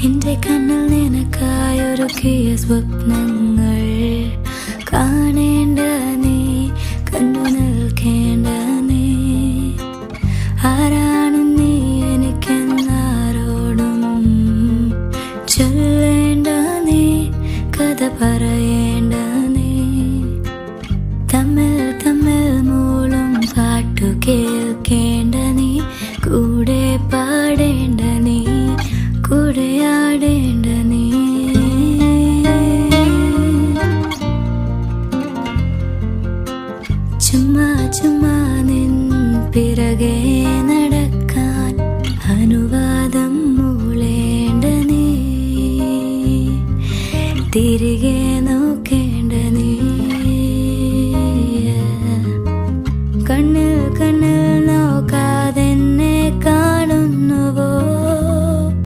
എന്റെ കണ്ണിൽ നിനക്കായൊരുക്കിയ സ്വപ്നങ്ങൾ കാണേണ്ട നീ, കണ്ടു നിൽക്കേണ്ട നീ. ആരാണ് നീ എനിക്കെന്നാരോടും ചൊല്ലേണ്ട നീ, കഥ പറയേണ്ട നീ. തമ്മിൽ തമ്മിൽ മൂളും പാട്ടു കേൾക്കേണ്ട നീ, കൂടെ പാടേണ്ട നീ, കൂടെ ആടേണ്ട നീ. ചുമ്മാ ചുമ്മാ നിൻ പിറകെ നടക്കാൻ അനുവാദം മൂളേണ്ട നീ, തിരികെ